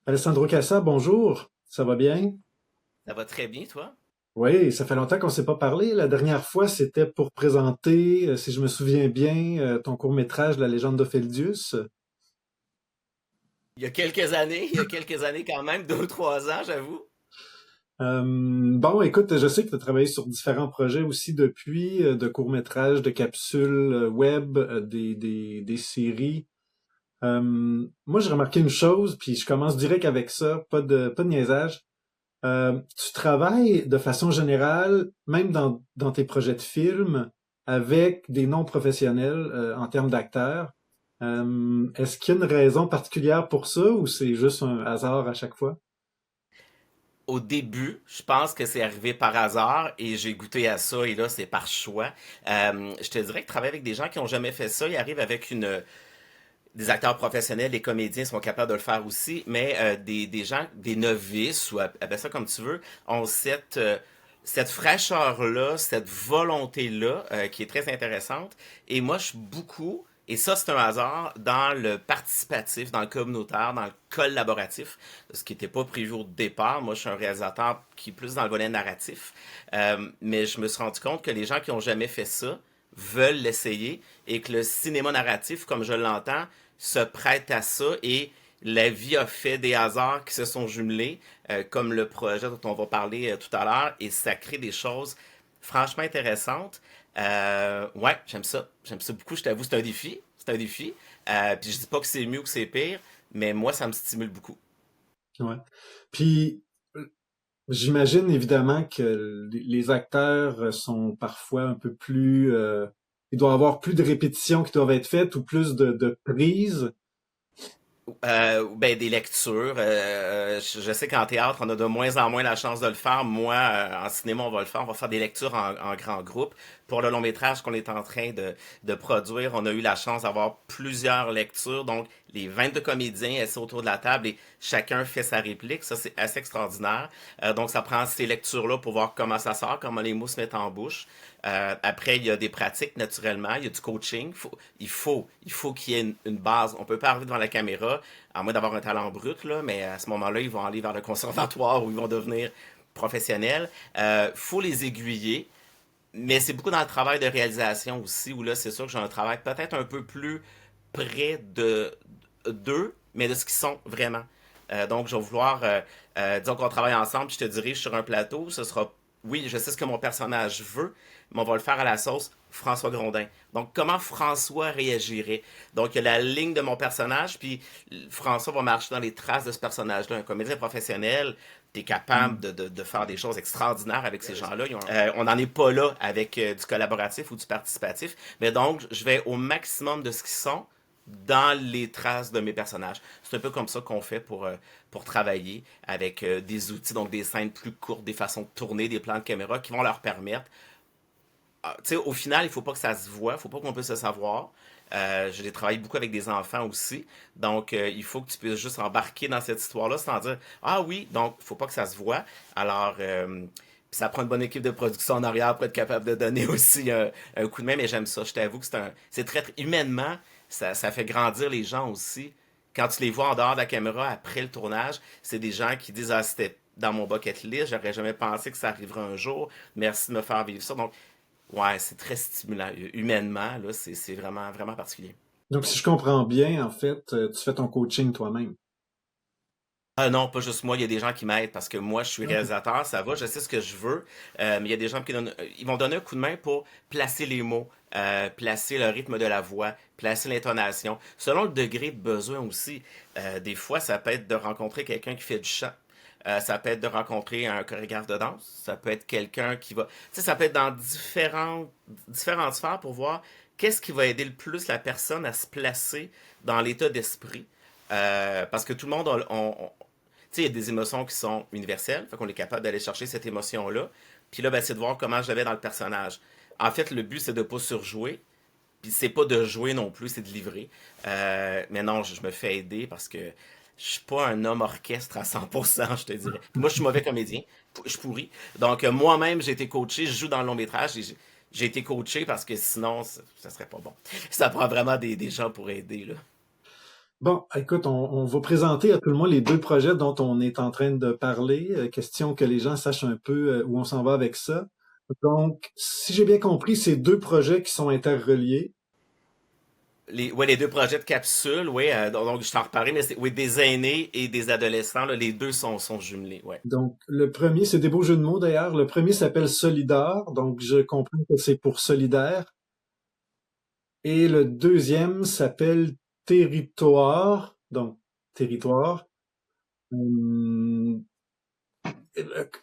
Alessandro Cassa, bonjour. Ça va bien? Ça va très bien, toi? Oui, ça fait longtemps qu'on ne s'est pas parlé. La dernière fois, c'était pour présenter, si je me souviens bien, ton court-métrage La légende d'Opheldius. Il y a quelques années quand même, 2 ou 3 ans, j'avoue. Bon, écoute, je sais que tu as travaillé sur différents projets aussi depuis, de courts-métrages, de capsules web, des séries. Moi, j'ai remarqué une chose, puis je commence direct avec ça, pas de niaisage. Tu travailles de façon générale, même dans tes projets de films, avec des non-professionnels en termes d'acteurs. Est-ce qu'il y a une raison particulière pour ça ou c'est juste un hasard à chaque fois? Au début, je pense que c'est arrivé par hasard et j'ai goûté à ça et là, c'est par choix. Je te dirais que travailler avec des gens qui ont jamais fait ça, ils arrivent avec des acteurs professionnels, les comédiens sont capables de le faire aussi, mais des gens, des novices ou appelle ça comme tu veux, ont cette fraîcheur-là, cette volonté-là qui est très intéressante. Et moi, je suis beaucoup, et ça c'est un hasard, dans le participatif, dans le communautaire, dans le collaboratif, ce qui n'était pas prévu au départ. Moi, je suis un réalisateur qui est plus dans le volet narratif, mais je me suis rendu compte que les gens qui ont jamais fait ça veulent l'essayer et que le cinéma narratif, comme je l'entends, se prête à ça et la vie a fait des hasards qui se sont jumelés, comme le projet dont on va parler tout à l'heure, et ça crée des choses franchement intéressantes. Ouais, j'aime ça. J'aime ça beaucoup, je t'avoue, c'est un défi. C'est un défi. Puis je dis pas que c'est mieux ou que c'est pire, mais moi, ça me stimule beaucoup. Ouais. Puis, j'imagine évidemment que les acteurs sont parfois un peu plus... il doit y avoir plus de répétitions qui doivent être faites ou plus de prises. Ben, des lectures. Je sais qu'en théâtre, on a de moins en moins la chance de le faire. Moi, en cinéma, on va le faire. On va faire des lectures en grand groupe. Pour le long métrage qu'on est en train de produire, on a eu la chance d'avoir plusieurs lectures. Donc, les 22 comédiens assis autour de la table et chacun fait sa réplique. Ça, c'est assez extraordinaire. Donc, ça prend ces lectures-là pour voir comment ça sort, comment les mots se mettent en bouche. Après, il y a des pratiques, naturellement. Il y a du coaching. Il faut qu'il y ait une base. On peut pas arriver devant la caméra, à moins d'avoir un talent brut, là, mais à ce moment-là, ils vont aller vers le conservatoire où ils vont devenir professionnels. Faut les aiguiller, mais c'est beaucoup dans le travail de réalisation aussi, où là, c'est sûr que j'ai un travail peut-être un peu plus près d'eux, mais de ce qu'ils sont vraiment. Donc, je vais vouloir, disons qu'on travaille ensemble, je te dirige sur un plateau, ce sera, oui, je sais ce que mon personnage veut, mais on va le faire à la sauce François Grondin. Donc, comment François réagirait? Donc, il y a la ligne de mon personnage, puis François va marcher dans les traces de ce personnage-là. Un comédien professionnel, tu es capable de faire des choses extraordinaires avec ces gens-là. On n'en est pas là avec du collaboratif ou du participatif, mais donc, je vais au maximum de ce qu'ils sont dans les traces de mes personnages. C'est un peu comme ça qu'on fait pour travailler avec des outils, donc des scènes plus courtes, des façons de tourner, des plans de caméra qui vont leur permettre. Tu sais, au final, il faut pas que ça se voit, il faut pas qu'on puisse le savoir. J'ai travaillé beaucoup avec des enfants aussi, donc il faut que tu puisses juste embarquer dans cette histoire-là sans dire ah oui, donc il faut pas que ça se voit. Alors, ça prend une bonne équipe de production en arrière pour être capable de donner aussi un coup de main, mais j'aime ça. Je t'avoue que c'est très, humainement, ça fait grandir les gens aussi. Quand tu les vois en dehors de la caméra après le tournage, c'est des gens qui disent ah c'était dans mon bucket list, j'aurais jamais pensé que ça arriverait un jour. Merci de me faire vivre ça. Donc ouais, c'est très stimulant. Humainement, là, c'est vraiment, vraiment particulier. Donc, si je comprends bien, en fait, tu fais ton coaching toi-même. Ah non, pas juste moi, il y a des gens qui m'aident parce que moi, je suis OK. réalisateur, ça va, je sais ce que je veux, mais il y a des gens qui donnent, ils vont donner un coup de main pour placer les mots, placer le rythme de la voix, placer l'intonation, selon le degré de besoin aussi. Des fois, ça peut être de rencontrer quelqu'un qui fait du chant. Ça peut être de rencontrer un chorégraphe de danse. Ça peut être quelqu'un qui va... Tu sais, ça peut être dans différentes sphères pour voir qu'est-ce qui va aider le plus la personne à se placer dans l'état d'esprit. Parce que tout le monde tu sais, il y a des émotions qui sont universelles, fait qu'on est capable d'aller chercher cette émotion-là. Puis là, ben, c'est de voir comment je l'avais dans le personnage. En fait, le but, c'est de pas surjouer. Puis c'est pas de jouer non plus, c'est de livrer. Mais non, je me fais aider parce que je suis pas un homme orchestre à 100%, je te dirais. Puis moi, je suis mauvais comédien. Je suis pourri. Donc, moi-même, j'ai été coaché. Je joue dans le long métrage. Et j'ai été coaché parce que sinon, ça serait pas bon. Ça prend vraiment des gens pour aider, là. Bon, écoute, on va présenter à tout le monde les deux projets dont on est en train de parler. Question que les gens sachent un peu où on s'en va avec ça. Donc, si j'ai bien compris, c'est deux projets qui sont interreliés. Ouais, les deux projets de capsule, oui, donc je t'en reparlerai, mais c'est oui, des aînés et des adolescents, là, les deux sont jumelés, ouais. Donc, le premier, c'est des beaux jeux de mots d'ailleurs. Le premier s'appelle Solidar, donc je comprends que c'est pour solidaire. Et le deuxième s'appelle Territoire, donc territoire. Hum,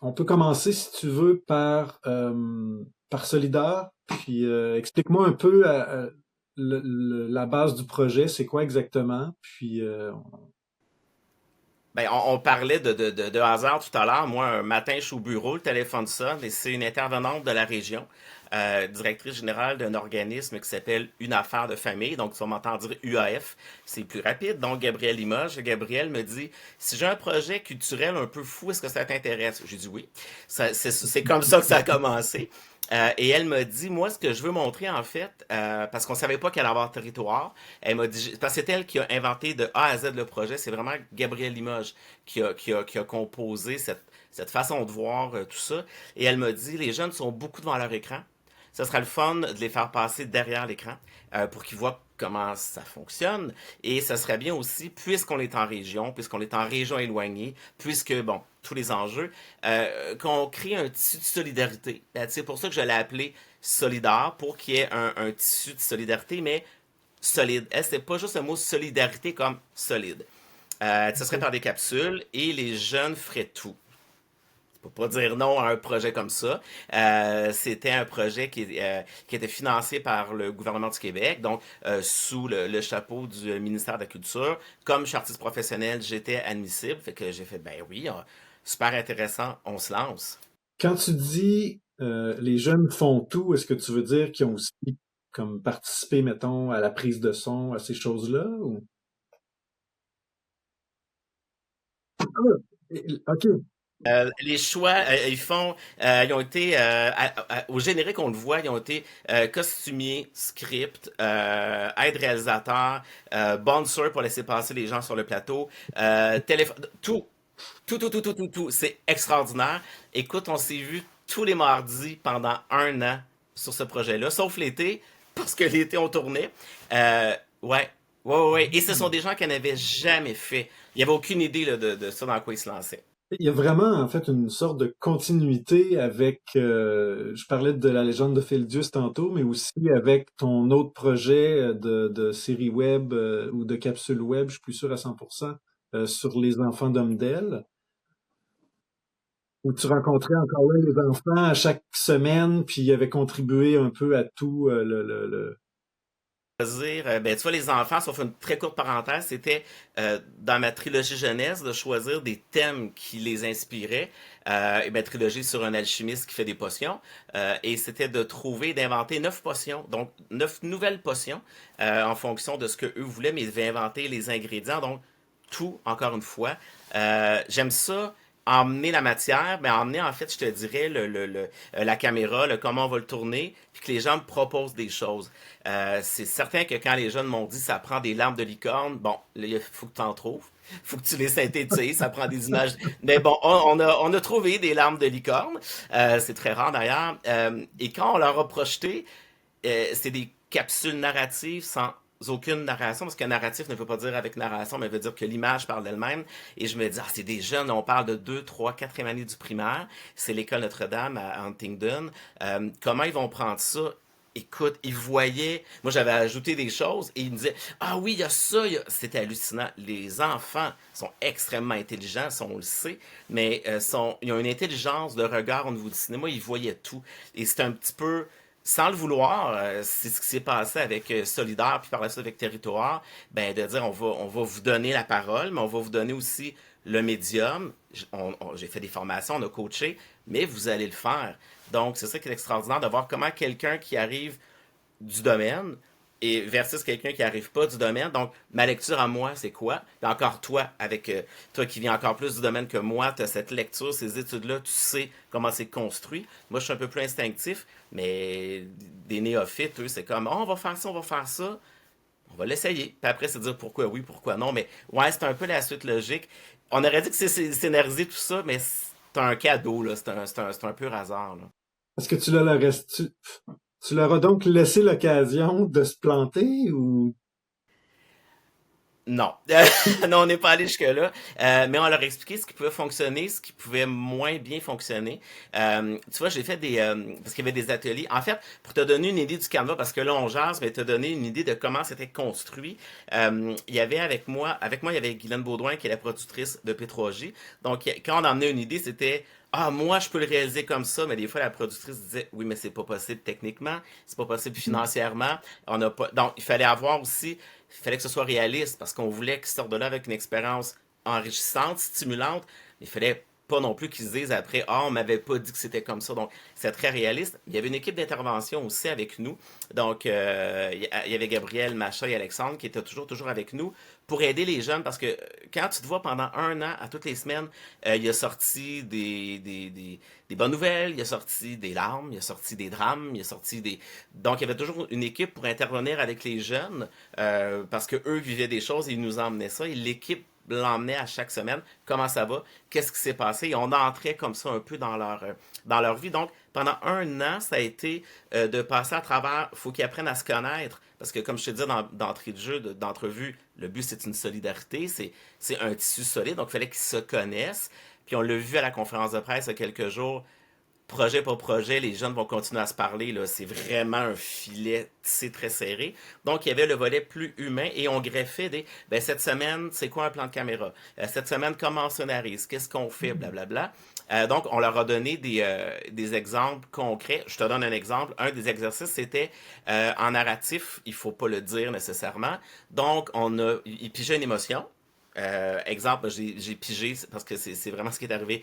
on peut commencer, si tu veux, par Solidar. Puis explique-moi un peu la base du projet, c'est quoi exactement. Puis Ben, on parlait de hasard tout à l'heure. Moi, un matin, je suis au bureau, le téléphone sonne, et c'est une intervenante de la région, directrice générale d'un organisme qui s'appelle Une affaire de famille. Donc, on m'entend dire UAF, c'est plus rapide. Donc, Gabriel Limoges. Gabriel me dit, si j'ai un projet culturel un peu fou, est-ce que ça t'intéresse? J'ai dit oui. C'est comme ça que ça a commencé. Et elle m'a dit, moi, ce que je veux montrer, en fait, parce qu'on savait pas qu'elle allait avoir territoire, elle m'a dit, parce que c'est elle qui a inventé de A à Z le projet, c'est vraiment Gabriel Limoges qui a composé cette façon de voir tout ça. Et elle m'a dit, les jeunes sont beaucoup devant leur écran. Ça sera le fun de les faire passer derrière l'écran pour qu'ils voient comment ça fonctionne. Et ça serait bien aussi, puisqu'on est en région éloignée, puisque, bon, tous les enjeux, qu'on crée un tissu de solidarité. C'est pour ça que je l'ai appelé Solidar, pour qu'il y ait un tissu de solidarité, mais solide. C'est pas juste le mot solidarité comme solide. Ça serait par des capsules et les jeunes feraient tout. Je peux pas dire non à un projet comme ça. C'était un projet qui était financé par le gouvernement du Québec, donc sous le chapeau du ministère de la Culture. Comme je suis artiste professionnel, j'étais admissible, fait que j'ai fait ben oui, super intéressant, on se lance. quand tu dis les jeunes font tout, est-ce que tu veux dire qu'ils ont aussi comme participé, mettons, à la prise de son, à ces choses-là? Ou... OK. Les choix, ils ont été, au générique, on le voit, ils ont été costumiers, script, aide réalisateur, bouncer pour laisser passer les gens sur le plateau, téléphone, tout, tout. C'est extraordinaire. Écoute, on s'est vu tous les mardis pendant un an sur ce projet-là, sauf l'été, parce que l'été, on tournait. Euh, ouais, ouais. Et ce sont des gens qui n'avaient jamais fait. Il n'y avait aucune idée là, de ça dans quoi ils se lançaient. Il y a vraiment, en fait, une sorte de continuité avec, je parlais de la légende de Feldius tantôt, mais aussi avec ton autre projet de série web ou de capsule web, je suis plus sûr à 100%, sur les enfants d'Homedale, où tu rencontrais encore là les enfants à chaque semaine, puis ils avaient contribué un peu à tout Choisir, ben, tu vois, les enfants, sauf une très courte parenthèse, c'était dans ma trilogie jeunesse de choisir des thèmes qui les inspiraient. Et ma trilogie sur un alchimiste qui fait des potions. Et c'était de trouver, d'inventer 9 potions, donc 9 nouvelles potions en fonction de ce que eux voulaient, mais ils devaient inventer les ingrédients, donc tout, encore une fois. J'aime ça emmener la matière, mais emmener en fait, je te dirais, la caméra, le comment on va le tourner, puis que les gens me proposent des choses. C'est certain que quand les jeunes m'ont dit ça prend des larmes de licorne, bon, là, il faut que tu en trouves. Faut que tu les synthétises, ça prend des images. Mais bon, on a trouvé des larmes de licorne. C'est très rare d'ailleurs. Et quand on leur a projeté, c'est des capsules narratives sans aucune narration, parce que narratif ne veut pas dire avec narration, mais veut dire que l'image parle d'elle-même. Et je me dis, ah, c'est des jeunes, on parle de 2, 3, 4e année du primaire. C'est l'école Notre-Dame à Huntingdon. Comment ils vont prendre ça? Écoute, ils voyaient. Moi, j'avais ajouté des choses et ils me disaient, ah oui, il y a ça. C'était hallucinant. Les enfants sont extrêmement intelligents, ça, on le sait, mais ils ont une intelligence de regard au niveau du cinéma. Ils voyaient tout. Et c'est un petit peu sans le vouloir, c'est ce qui s'est passé avec Solidaire, puis par la suite avec Territoire, ben de dire on va vous donner la parole, mais on va vous donner aussi le médium. J'ai fait des formations, on a coaché, mais vous allez le faire. Donc, c'est ça qui est extraordinaire de voir comment quelqu'un qui arrive du domaine et versus quelqu'un qui arrive pas du domaine. Donc, ma lecture à moi, c'est quoi? Puis encore toi, avec toi qui viens encore plus du domaine que moi, tu as cette lecture, ces études-là, tu sais comment c'est construit. Moi, je suis un peu plus instinctif, mais des néophytes, eux, c'est comme, oh, on va faire ça, on va faire ça. on va l'essayer. Puis après, c'est dire pourquoi oui, pourquoi non. Mais ouais, c'est un peu la suite logique. On aurait dit que c'est scénarisé tout ça, mais c'est un cadeau, là. C'est un pur hasard, là. Est-ce que tu leur as donc laissé l'occasion de se planter ou... Non. Non, on n'est pas allé jusque-là. Mais on leur a expliqué ce qui pouvait fonctionner, ce qui pouvait moins bien fonctionner. Tu vois, j'ai fait parce qu'il y avait des ateliers. En fait, pour te donner une idée du Canva, parce que là, on jase, mais te donner une idée de comment c'était construit, il y avait avec moi, il y avait Guylaine Baudouin, qui est la productrice de P3J. Donc, quand on emmenait une idée, c'était ah, moi, je peux le réaliser comme ça, mais des fois, la productrice disait, oui, mais c'est pas possible techniquement, c'est pas possible financièrement, on n'a pas, donc, il fallait que ce soit réaliste, parce qu'on voulait qu'ils sortent de là avec une expérience enrichissante, stimulante, mais il fallait pas non plus qu'ils se disent après, ah, on m'avait pas dit que c'était comme ça, donc, c'est très réaliste. Il y avait une équipe d'intervention aussi avec nous, donc, il y avait Gabriel, Macha et Alexandre qui étaient toujours avec nous pour aider les jeunes, parce que quand tu te vois pendant un an, à toutes les semaines, il a sorti des bonnes nouvelles, il a sorti des larmes, il a sorti des drames, il a sorti des... Donc, il y avait toujours une équipe pour intervenir avec les jeunes, parce que eux vivaient des choses et ils nous emmenaient ça, et l'équipe l'emmenait à chaque semaine. Comment ça va? Qu'est-ce qui s'est passé? Et on entrait comme ça un peu dans leur vie. Donc, pendant un an, ça a été de passer à travers, il faut qu'ils apprennent à se connaître. Parce que, comme je te disais d'entrée de jeu, d'entrevue, le but, c'est une solidarité, c'est un tissu solide. Donc, il fallait qu'ils se connaissent. Puis, on l'a vu à la conférence de presse il y a quelques jours, projet pour projet, les jeunes vont continuer à se parler. Là. C'est vraiment un filet tissé très serré. Donc, il y avait le volet plus humain et on greffait ben, cette semaine, c'est quoi un plan de caméra? Cette semaine, comment on scénarise? Qu'est-ce qu'on fait? Blablabla. Donc, on leur a donné des exemples concrets. Je te donne un exemple. Un des exercices, c'était en narratif, il faut pas le dire nécessairement. Donc, il pigeait une émotion. Exemple, j'ai pigé, parce que c'est vraiment ce qui est arrivé,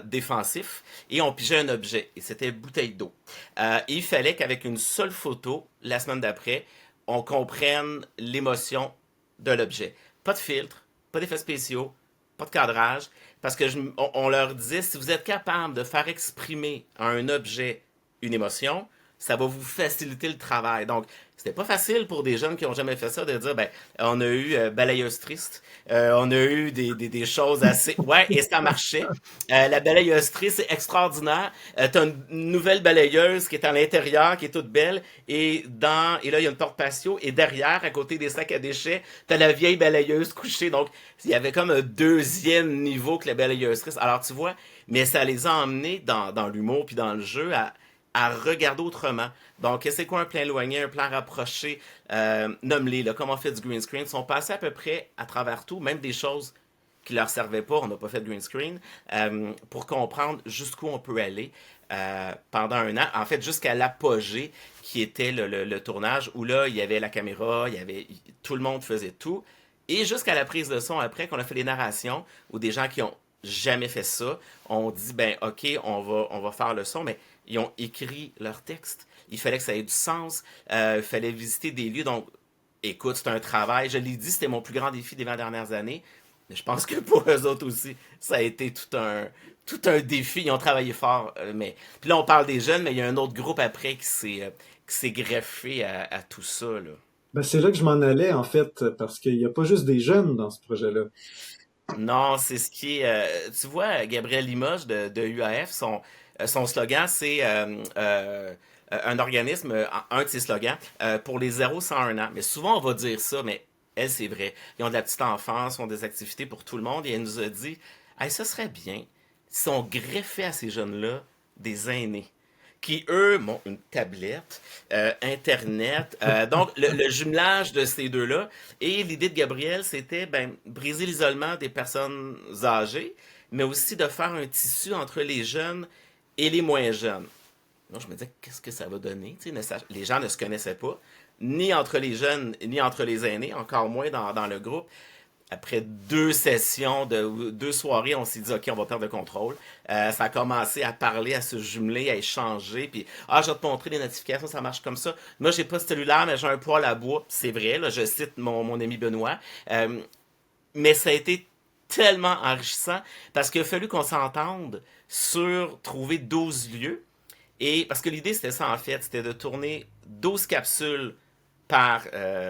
défensif, et on pigeait un objet, et c'était une bouteille d'eau. Et il fallait qu'avec une seule photo, la semaine d'après, on comprenne l'émotion de l'objet. Pas de filtre, pas d'effets spéciaux, pas de cadrage, parce que on leur disait, si vous êtes capable de faire exprimer à un objet une émotion, ça va vous faciliter le travail. Donc, c'était pas facile pour des jeunes qui ont jamais fait ça de dire, ben, on a eu balayeuse triste, on a eu des choses assez... Ouais, et ça marchait. La balayeuse triste, c'est extraordinaire. T'as une nouvelle balayeuse qui est à l'intérieur, qui est toute belle, et là, il y a une porte patio, et derrière, à côté des sacs à déchets, t'as la vieille balayeuse couchée. Donc, il y avait comme un deuxième niveau que la balayeuse triste. Alors, tu vois, mais ça les a emmenés dans l'humour puis dans le jeu à regarder autrement. Donc, c'est quoi un plan éloigné, un plan rapproché? Nomme-les, là, comment on fait du green screen. Ils sont passés à peu près à travers tout, même des choses qui leur servaient pas, on n'a pas fait de green screen, pour comprendre jusqu'où on peut aller pendant un an. En fait, jusqu'à l'apogée qui était le tournage, où là, il y avait la caméra, tout le monde faisait tout. Et jusqu'à la prise de son après, qu'on a fait les narrations, où des gens qui ont jamais fait ça, on dit, ben, OK, on va faire le son, mais ils ont écrit leur texte. Il fallait que ça ait du sens. Il fallait visiter des lieux. Donc, écoute, c'est un travail. Je l'ai dit, c'était mon plus grand défi des 20 dernières années. Mais je pense que pour eux autres aussi, ça a été tout un défi. Ils ont travaillé fort. Mais puis là, on parle des jeunes, mais il y a un autre groupe après qui s'est greffé à tout ça, là. Ben, c'est là que je m'en allais, en fait, parce qu'il n'y a pas juste des jeunes dans ce projet-là. Non, c'est ce qui est. Tu vois, Gabriel Limoges de UAF, son slogan, c'est un organisme, un de ses slogans, pour les 0-101 ans. Mais souvent, on va dire ça, mais elle, c'est vrai. Ils ont de la petite enfance, ils ont des activités pour tout le monde, et elle nous a dit, hey, ça serait bien si on greffait à ces jeunes-là des aînés qui, eux, ont une tablette, Internet. Donc, le jumelage de ces deux-là. Et l'idée de Gabriel, c'était ben, briser l'isolement des personnes âgées, mais aussi de faire un tissu entre les jeunes et les moins jeunes. Donc, je me disais, qu'est-ce que ça va donner? Tu sais, les gens ne se connaissaient pas, ni entre les jeunes, ni entre les aînés, encore moins dans le groupe. Après 2 sessions, 2 soirées, on s'est dit, OK, on va perdre le contrôle. Ça a commencé à parler, à se jumeler, à échanger. Puis, je vais te montrer les notifications, ça marche comme ça. Moi, j'ai pas de cellulaire, mais j'ai un poêle à bois. C'est vrai, là, je cite mon ami Benoît. Mais ça a été tellement enrichissant parce qu'il a fallu qu'on s'entende sur trouver 12 lieux. Et parce que l'idée, c'était ça, en fait. C'était de tourner 12 capsules par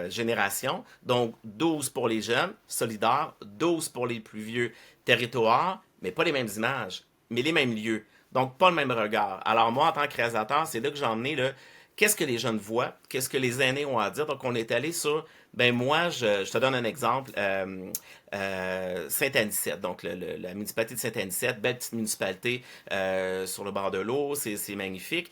génération. Donc, 12 pour les jeunes, solidaires, 12 pour les plus vieux, territoires, mais pas les mêmes images, mais les mêmes lieux. Donc, pas le même regard. Alors, moi, en tant que réalisateur, c'est là que j'ai emmené le qu'est-ce que les jeunes voient, qu'est-ce que les aînés ont à dire. Donc, on est allé sur, ben moi, je te donne un exemple, Saint-Anicette, donc la municipalité de Saint-Anicette, belle petite municipalité sur le bord de l'eau, c'est magnifique.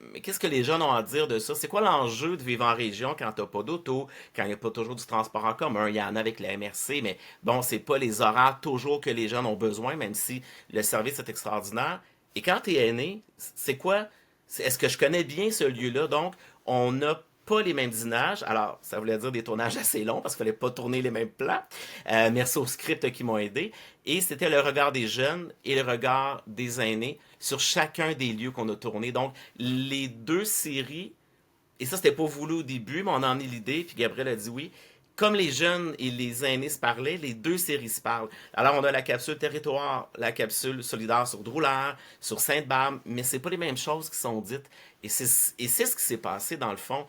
Mais qu'est-ce que les jeunes ont à dire de ça? C'est quoi l'enjeu de vivre en région quand t'as pas d'auto, quand il n'y a pas toujours du transport en commun? Il y en a avec la MRC, mais bon, c'est pas les horaires toujours que les jeunes ont besoin, même si le service est extraordinaire. Et quand t'es aîné, c'est quoi? Est-ce que je connais bien ce lieu-là? Donc, on n'a pas les mêmes dînages. Alors, ça voulait dire des tournages assez longs parce qu'il fallait pas tourner les mêmes plans. Merci aux scripts qui m'ont aidé. Et c'était le regard des jeunes et le regard des aînés sur chacun des lieux qu'on a tournés. Donc, les deux séries, et ça, c'était pas voulu au début, mais on en a l'idée, puis Gabriel a dit oui. Comme les jeunes et les aînés se parlaient, les deux séries se parlent. Alors, on a la capsule territoire, la capsule solidaire sur Drôlard, sur Sainte-Barbe, mais c'est pas les mêmes choses qui sont dites. Et c'est ce qui s'est passé, dans le fond,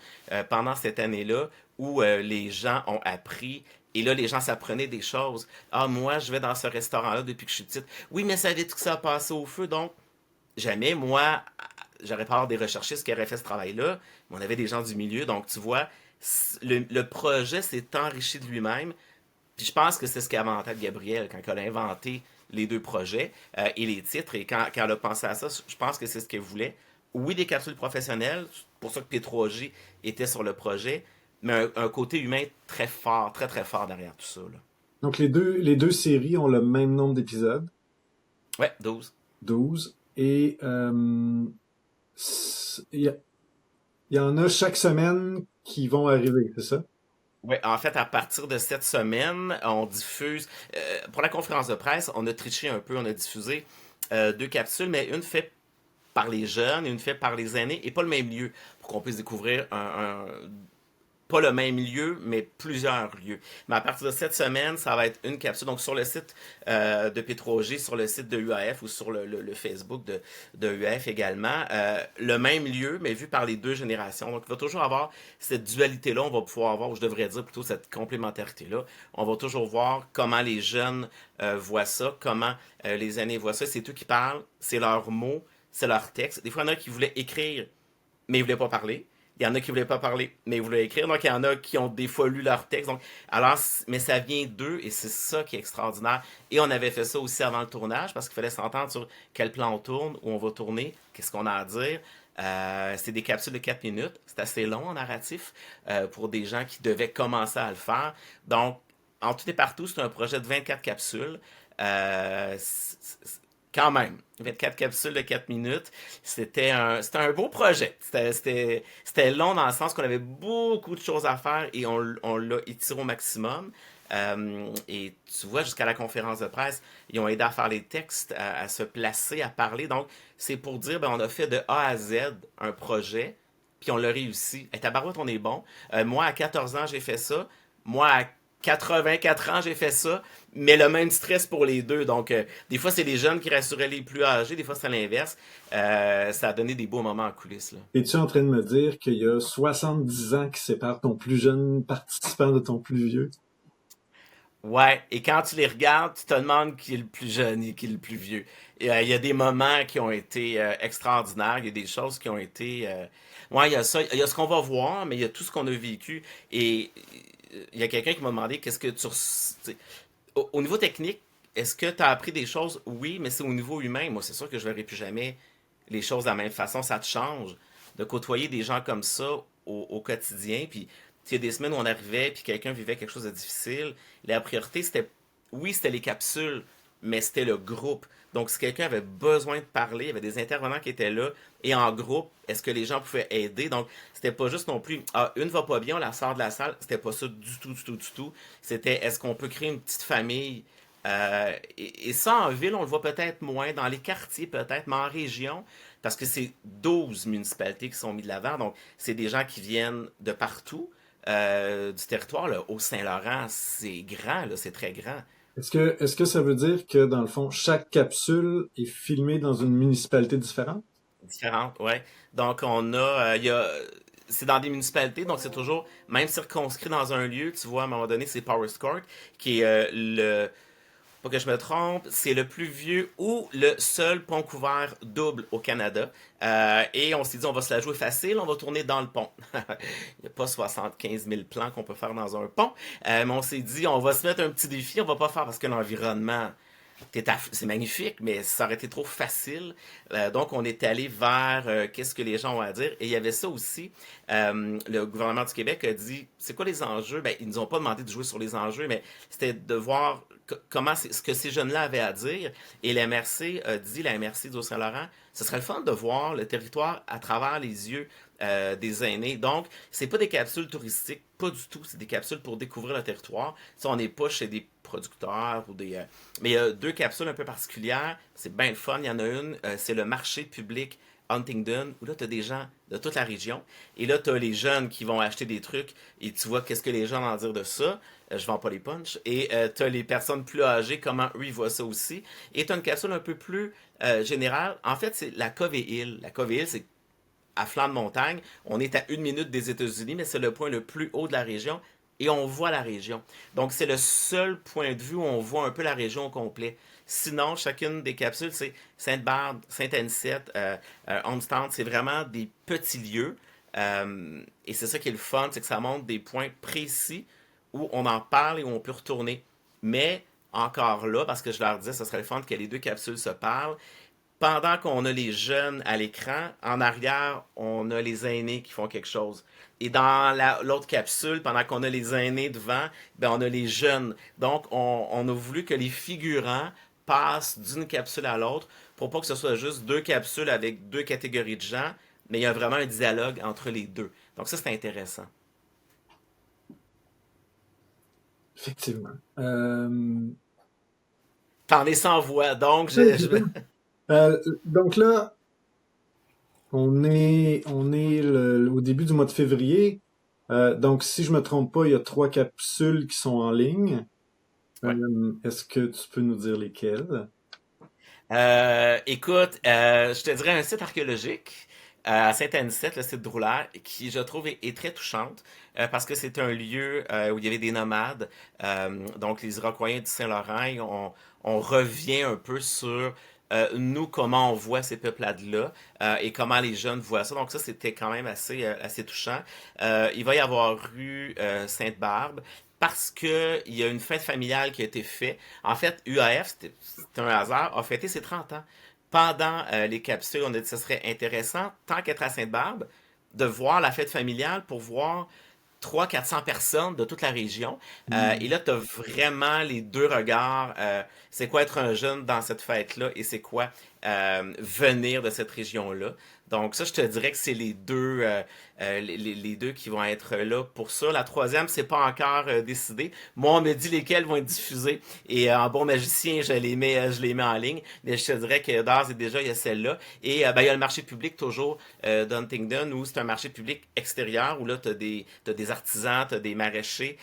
pendant cette année-là, où les gens ont appris. Et là, les gens s'apprenaient des choses. Ah, moi, je vais dans ce restaurant-là depuis que je suis petite. Oui, mais savais-tu que ça a passé au feu? Donc, jamais, moi, j'aurais pas des recherchistes qui auraient fait ce travail-là, mais on avait des gens du milieu, donc tu vois, le projet s'est enrichi de lui-même, puis je pense que c'est ce qui a avantage Gabriel quand elle a inventé les deux projets et les titres, et quand elle a pensé à ça, je pense que c'est ce qu'elle voulait. Oui, des capsules professionnelles, c'est pour ça que P3J était sur le projet, mais un côté humain très fort, très très fort derrière tout ça. Là. Donc les deux séries ont le même nombre d'épisodes, Ouais, 12. 12, et il y en a chaque semaine qui vont arriver, c'est ça? Oui, en fait, à partir de cette semaine, on diffuse. Pour la conférence de presse, on a triché un peu, on a diffusé deux capsules, mais une faite par les jeunes et une faite par les aînés, et pas le même lieu, pour qu'on puisse découvrir pas le même lieu, mais plusieurs lieux. Mais à partir de cette semaine, ça va être une capsule. Donc, sur le site de P3G, sur le site de UAF ou sur le Facebook de UAF également, le même lieu, mais vu par les deux générations. Donc, il va toujours avoir cette dualité-là. On va pouvoir voir, ou je devrais dire plutôt cette complémentarité-là. On va toujours voir comment les jeunes voient ça, comment les aînés voient ça. C'est eux qui parlent, c'est leurs mots, c'est leur texte. Des fois, il y en a qui voulaient écrire, mais ils ne voulaient pas parler. Il y en a qui voulaient pas parler, mais ils voulaient écrire. Donc, il y en a qui ont des fois lu leur texte. Donc, alors, mais ça vient d'eux et c'est ça qui est extraordinaire. Et on avait fait ça aussi avant le tournage parce qu'il fallait s'entendre sur quel plan on tourne, où on va tourner, qu'est-ce qu'on a à dire. C'est des capsules de 4 minutes. C'est assez long en narratif pour des gens qui devaient commencer à le faire. Donc, en tout et partout, c'est un projet de 24 capsules. Quand même, 24 capsules de 4 minutes, c'était un beau projet. C'était long dans le sens qu'on avait beaucoup de choses à faire et on l'a étiré au maximum. Et tu vois, jusqu'à la conférence de presse, ils ont aidé à faire les textes, à se placer, à parler. Donc, c'est pour dire, ben, on a fait de A à Z un projet, puis on l'a réussi. Et tabarouette, on est bon. Moi, à 14 ans, j'ai fait ça. Moi, à 84 ans, j'ai fait ça, mais le même stress pour les deux. Donc, des fois, c'est les jeunes qui rassuraient les plus âgés, des fois, c'est l'inverse. Ça a donné des beaux moments en coulisses. Là. Es-tu en train de me dire qu'il y a 70 ans qui séparent ton plus jeune participant de ton plus vieux? Ouais, et quand tu les regardes, tu te demandes qui est le plus jeune et qui est le plus vieux. Et, il y a des moments qui ont été extraordinaires, il y a des choses qui ont été... Ouais, il y a ça, il y a ce qu'on va voir, mais il y a tout ce qu'on a vécu. Et il y a quelqu'un qui m'a demandé qu'est-ce que tu... Au niveau technique, est-ce que tu as appris des choses? Oui, mais c'est au niveau humain. Moi, c'est sûr que je ne verrai plus jamais les choses de la même façon. Ça te change de côtoyer des gens comme ça au quotidien. Puis, il y a des semaines où on arrivait puis quelqu'un vivait quelque chose de difficile. La priorité, c'était, oui, c'était les capsules, mais c'était le groupe. Donc, si quelqu'un avait besoin de parler, il y avait des intervenants qui étaient là, et en groupe, est-ce que les gens pouvaient aider? Donc, c'était pas juste non plus, ah, une va pas bien, on la sort de la salle. C'était pas ça du tout, du tout, du tout. C'était, est-ce qu'on peut créer une petite famille? Et ça, en ville, on le voit peut-être moins, dans les quartiers peut-être, mais en région, parce que c'est 12 municipalités qui sont mises de l'avant. Donc, c'est des gens qui viennent de partout du territoire. Là, au Saint-Laurent, c'est grand, là, c'est très grand. Est-ce que ça veut dire que, dans le fond, chaque capsule est filmée dans une municipalité différente? Différentes, ouais. Donc, on a, il y a c'est dans des municipalités, donc c'est toujours, même circonscrit dans un lieu, tu vois, à un moment donné, c'est Powers Court, qui est pas que je me trompe, c'est le plus vieux ou le seul pont couvert double au Canada. Et on s'est dit, on va se la jouer facile, on va tourner dans le pont. Il n'y a pas 75 000 plans qu'on peut faire dans un pont. Mais on s'est dit, on va se mettre un petit défi, on va pas faire parce que l'environnement, c'est magnifique, mais ça aurait été trop facile. Donc, on est allé vers qu'est-ce que les gens ont à dire. Et il y avait ça aussi. Le gouvernement du Québec a dit, c'est quoi les enjeux? Ben, ils nous ont pas demandé de jouer sur les enjeux, mais c'était de voir comment ce que ces jeunes-là avaient à dire. Et la MRC a dit, la MRC d'Eau-Saint-Laurent, ce serait le fun de voir le territoire à travers les yeux des aînés. Donc, c'est pas des capsules touristiques, pas du tout. C'est des capsules pour découvrir le territoire. Ça, on n'est pas chez des producteurs ou des. Mais il y a deux capsules un peu particulières. C'est bien le fun. Il y en a une, c'est le marché public Huntingdon, où là, tu as des gens de toute la région. Et là, tu as les jeunes qui vont acheter des trucs et tu vois qu'est-ce que les gens vont en dire de ça. Je vends pas les punchs. Et tu as les personnes plus âgées, comment eux, ils voient ça aussi. Et tu as une capsule un peu plus générale. En fait, c'est la Cove et Hill. La Cove et Hill, c'est à flanc de montagne. On est à 1 minute des États-Unis, mais c'est le point le plus haut de la région et on voit la région. Donc, c'est le seul point de vue où on voit un peu la région au complet. Sinon, chacune des capsules, c'est Sainte-Barbe, Sainte-Anicette, Homestead, c'est vraiment des petits lieux. Et c'est ça qui est le fun, c'est que ça montre des points précis où on en parle et où on peut retourner. Mais encore là, parce que je leur disais, ce serait le fun que les deux capsules se parlent, pendant qu'on a les jeunes à l'écran, en arrière, on a les aînés qui font quelque chose. Et dans l'autre capsule, pendant qu'on a les aînés devant, ben on a les jeunes. Donc, on a voulu que les figurants passent d'une capsule à l'autre pour pas que ce soit juste deux capsules avec deux catégories de gens, mais il y a vraiment un dialogue entre les deux. Donc ça, c'est intéressant. Effectivement. T'en es sans voix, donc Oui, c'est ça. Donc là, on est au début du mois de février. Donc, si je me trompe pas, il y a 3 capsules qui sont en ligne. Ouais. Est-ce que tu peux nous dire lesquelles? Écoute, je te dirais un site archéologique à Saint-Anicette, le site Droul'air, qui je trouve est très touchante parce que c'est un lieu où il y avait des nomades, donc les Iroquois du Saint-Laurent, et on revient un peu sur nous, comment on voit ces peuplades-là et comment les jeunes voient ça. Donc ça, c'était quand même assez touchant. Il va y avoir rue Sainte-Barbe parce que il y a une fête familiale qui a été faite. En fait, UAF, c'était un hasard, a fêté ses 30 ans. Pendant les capsules, on a dit que ce serait intéressant, tant qu'être à Sainte-Barbe, de voir la fête familiale pour voir 300-400 personnes de toute la région. Et Hmm. là, tu as vraiment les deux regards. C'est quoi être un jeune dans cette fête-là et c'est quoi venir de cette région-là. Donc ça, je te dirais que c'est les deux qui vont être là pour ça. La troisième, c'est pas encore décidé. Moi, on me dit lesquelles vont être diffusées. Et en bon magicien, je les mets en ligne. Mais je te dirais que d'ores et déjà, il y a celle-là. Et ben, il y a le marché public toujours d'Huntingdon, où c'est un marché public extérieur, où là, t'as des artisans, t'as des maraîchers.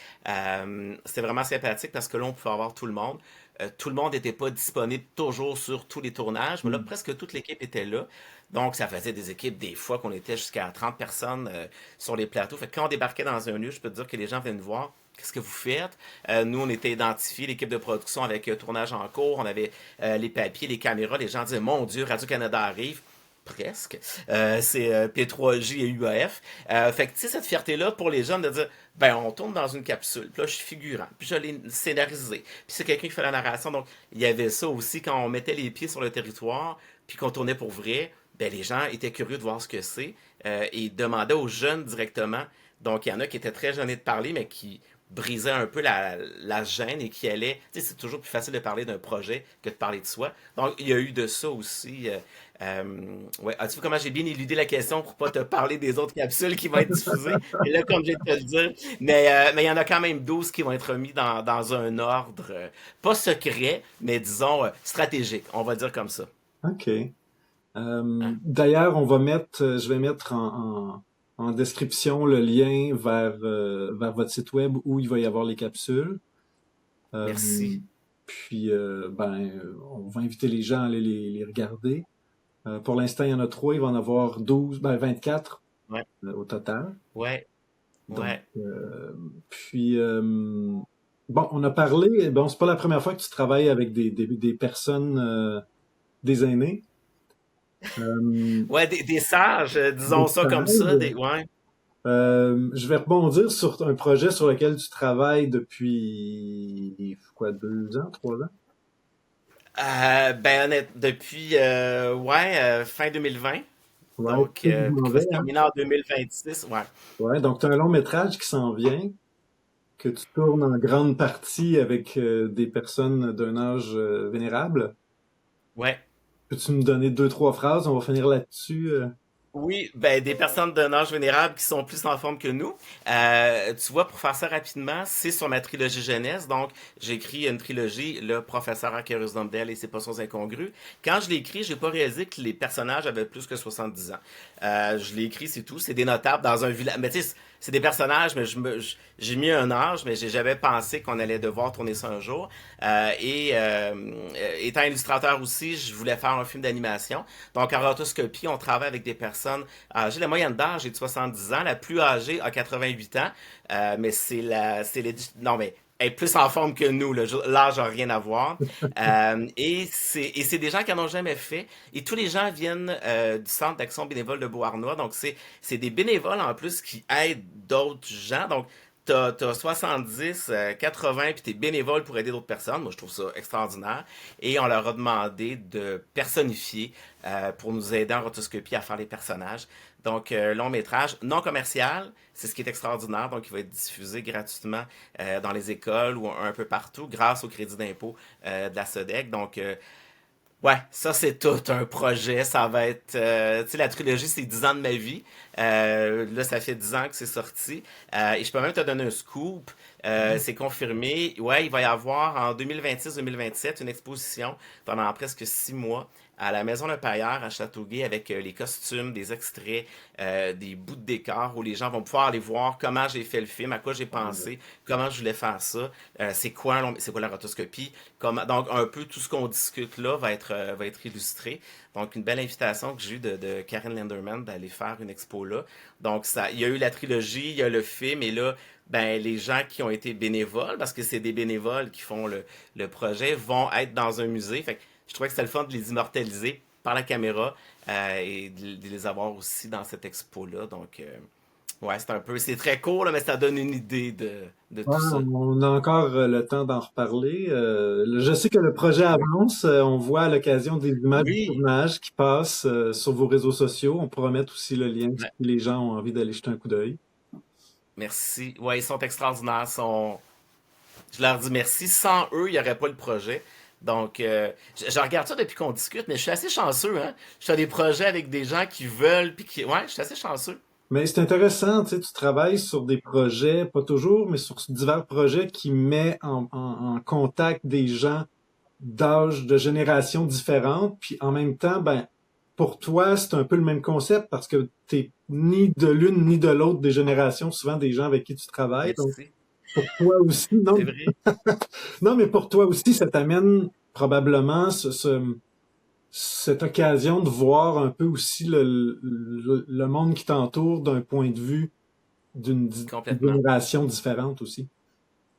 C'est vraiment sympathique parce que là, on peut avoir tout le monde. Tout le monde n'était pas disponible toujours sur tous les tournages, mais là, Hmm. presque toute l'équipe était là. Donc, ça faisait des équipes, des fois, qu'on était jusqu'à 30 personnes sur les plateaux. Fait que quand on débarquait dans un lieu, je peux te dire que les gens venaient nous voir. Qu'est-ce que vous faites? Nous, on était identifiés, l'équipe de production avec tournage en cours. On avait les papiers, les caméras. Les gens disaient, mon Dieu, Radio-Canada arrive. Presque. C'est P3J et UAF. Fait que, tu sais, cette fierté-là pour les jeunes de dire, ben, on tourne dans une capsule. Puis là, je suis figurant. Puis je l'ai scénarisé. Puis c'est quelqu'un qui fait la narration. Donc, il y avait ça aussi quand on mettait les pieds sur le territoire, puis qu'on tournait pour vrai. Ben, les gens étaient curieux de voir ce que c'est et demandaient aux jeunes directement. Donc, il y en a qui étaient très gênés de parler, mais qui brisaient un peu la gêne et qui allaient. Tu sais, c'est toujours plus facile de parler d'un projet que de parler de soi. Donc, il y a eu de ça aussi. Ouais. As-tu vu comment j'ai bien éludé la question pour pas te parler des autres capsules qui vont être diffusées? Et là, comme je viens de te le dire, mais il y en a quand même 12 qui vont être mis dans un ordre, pas secret, mais disons stratégique, on va dire comme ça. OK. Hein? D'ailleurs, je vais mettre en description le lien vers votre site web où il va y avoir les capsules. Euh, Merci. Puis, on va inviter les gens à aller les regarder. Pour l'instant, il y en a 3, il va en avoir 12, 24. Ouais, au total. ouais, Donc, ouais. puis, bon, on a parlé, bon, c'est pas la première fois que tu travailles avec des personnes, des aînés, euh, Ouais, des sages, des disons ça comme ça, stages. ouais. Je vais rebondir sur un projet sur lequel tu travailles depuis, quoi, 2 ans, 3 ans? Ben, depuis, ouais, fin 2020. Ouais, Donc, tu sais d'où je m'en qui va vais, se hein? terminer en 2026. Ouais. Ouais, donc tu as un long métrage qui s'en vient, que tu tournes en grande partie avec des personnes d'un âge vénérable. Ouais. Peux-tu me donner deux, trois phrases? On va finir là-dessus. Oui, ben des personnes d'un âge vénérable qui sont plus en forme que nous. Tu vois, pour faire ça rapidement, c'est sur ma trilogie jeunesse. Donc, j'ai écrit une trilogie, Le Professeur Archéreus Dumdale et ses potions incongrues. Quand je l'ai écrit, j'ai pas réalisé que les personnages avaient plus que 70 ans. Je l'ai écrit, c'est tout. C'est des notables dans un village. Mais tu sais, c'est des personnages, mais j'ai mis un âge, mais j'ai jamais pensé qu'on allait devoir tourner ça un jour. Étant illustrateur aussi, je voulais faire un film d'animation. Donc, en rotoscopie, on travaille avec des personnes âgées. La moyenne d'âge est de 70 ans. La plus âgée a 88 ans. Mais non, mais elle est plus en forme que nous. L'âge n'a rien à voir. Et c'est des gens qui n'en ont jamais fait. Et tous les gens viennent du Centre d'action bénévole de Beauharnois. Donc, c'est des bénévoles en plus qui aident d'autres gens. Donc, t'as 70, 80, puis t'es bénévole pour aider d'autres personnes. Moi, je trouve ça extraordinaire. Et on leur a demandé de personnifier pour nous aider en rotoscopie à faire les personnages. Donc, long métrage non commercial, c'est ce qui est extraordinaire. Donc, il va être diffusé gratuitement dans les écoles ou un peu partout grâce au crédit d'impôt de la SODEC. Donc, ouais, ça c'est tout un projet. Ça va être, tu sais, la trilogie c'est 10 ans de ma vie. Là, ça fait 10 ans que c'est sorti. Et je peux même te donner un scoop. C'est confirmé. Ouais, il va y avoir en 2026-2027 une exposition pendant presque 6 mois à la Maison Le Paillard à Châteauguay avec les costumes, des extraits, des bouts de décor où les gens vont pouvoir aller voir comment j'ai fait le film, à quoi j'ai pensé, comment je voulais faire ça, c'est quoi la rotoscopie, donc un peu tout ce qu'on discute là va être illustré. Donc une belle invitation que j'ai eue de Karen Lenderman d'aller faire une expo là. Donc ça, il y a eu la trilogie, il y a le film et là ben, les gens qui ont été bénévoles, parce que c'est des bénévoles qui font le projet, vont être dans un musée. Fait que je trouvais que c'était le fun de les immortaliser par la caméra et de les avoir aussi dans cette expo-là. Donc, ouais, c'est très court, là, mais ça donne une idée de Ouais, tout ça. on a encore le temps d'en reparler. Je sais que le projet avance. On voit à l'occasion des images du Oui, tournage qui passent sur vos réseaux sociaux. On pourra mettre aussi le lien si ouais, les gens ont envie d'aller jeter un coup d'œil. merci. Ouais, ils sont extraordinaires. Je leur dis merci. Sans eux, il n'y aurait pas le projet. Donc, je regarde ça depuis qu'on discute, mais je suis assez chanceux, hein. Je fais des projets avec des gens qui veulent, puis qui... Ouais, je suis assez chanceux. Mais c'est intéressant, tu sais, tu travailles sur des projets, pas toujours, mais sur divers projets qui mettent en contact des gens d'âge, de générations différentes, puis en même temps, ben, pour toi, c'est un peu le même concept parce que t'es ni de l'une ni de l'autre des générations, souvent des gens avec qui tu travailles. Donc, Merci. pour toi aussi, non, C'est vrai. non, mais pour toi aussi, ça t'amène probablement cette occasion de voir un peu aussi le monde qui t'entoure d'un point de vue d'une Complètement. génération différente aussi.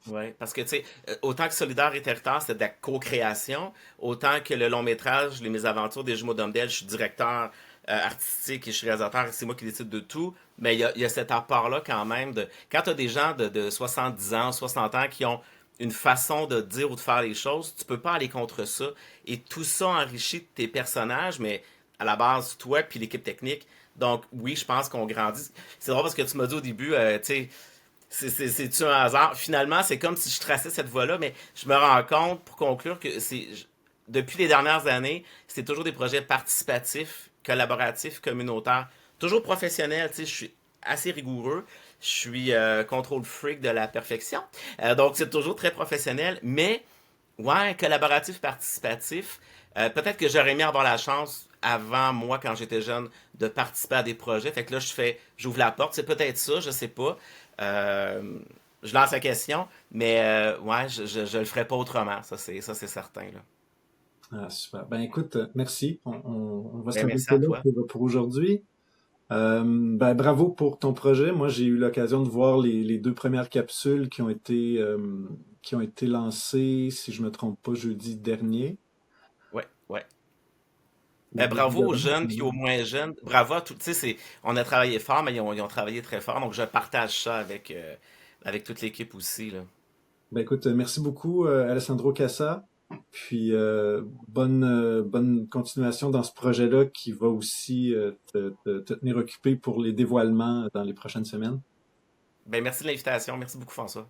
Ouais, parce que tu sais, autant que Solidaire et Territoire, c'est de la co-création, autant que le long métrage, Les Mésaventures des Jumeaux d'Homdel, je suis directeur artistique et je suis réalisateur et c'est moi qui décide de tout, mais il y a cet apport-là quand même de... Quand tu as des gens de 70 ans, 60 ans qui ont une façon de dire ou de faire les choses, tu peux pas aller contre ça. Et tout ça enrichit tes personnages, mais à la base, toi puis l'équipe technique. Donc oui, je pense qu'on grandit. C'est drôle parce que tu m'as dit au début, tu sais, c'est-tu un hasard? Finalement, c'est comme si je traçais cette voie-là, mais je me rends compte, pour conclure, que depuis les dernières années, c'est toujours des projets participatifs, collaboratifs, communautaires, toujours professionnels. Tu sais, je suis assez rigoureux. Je suis contrôle freak de la perfection. Donc, c'est toujours très professionnel, mais ouais, collaboratif, participatif. Peut-être que j'aurais aimé avoir la chance avant moi, quand j'étais jeune, de participer à des projets. Fait que là, j'ouvre la porte. C'est peut-être ça, je sais pas. Euh, je lance la question, mais ouais, je le ferai pas autrement. Ça c'est certain là. Ah, super. Ben écoute, merci. On va Ben, merci s'arrêter à là toi. pour aujourd'hui. Ben, bravo pour ton projet. Moi, j'ai eu l'occasion de voir les deux premières capsules qui ont été lancées, si je me trompe pas, jeudi dernier. Ouais, ouais. Ou jeudi Bravo aux d'avant. jeunes puis aux moins jeunes. Bravo à tout. Tu sais, on a travaillé fort, mais ils ont travaillé très fort. Donc, je partage ça avec toute l'équipe aussi, là. Ben écoute, merci beaucoup, Alessandro Cassa. Puis bonne continuation dans ce projet-là qui va aussi te tenir occupé pour les dévoilements dans les prochaines semaines. Ben, merci de l'invitation. Merci beaucoup, François.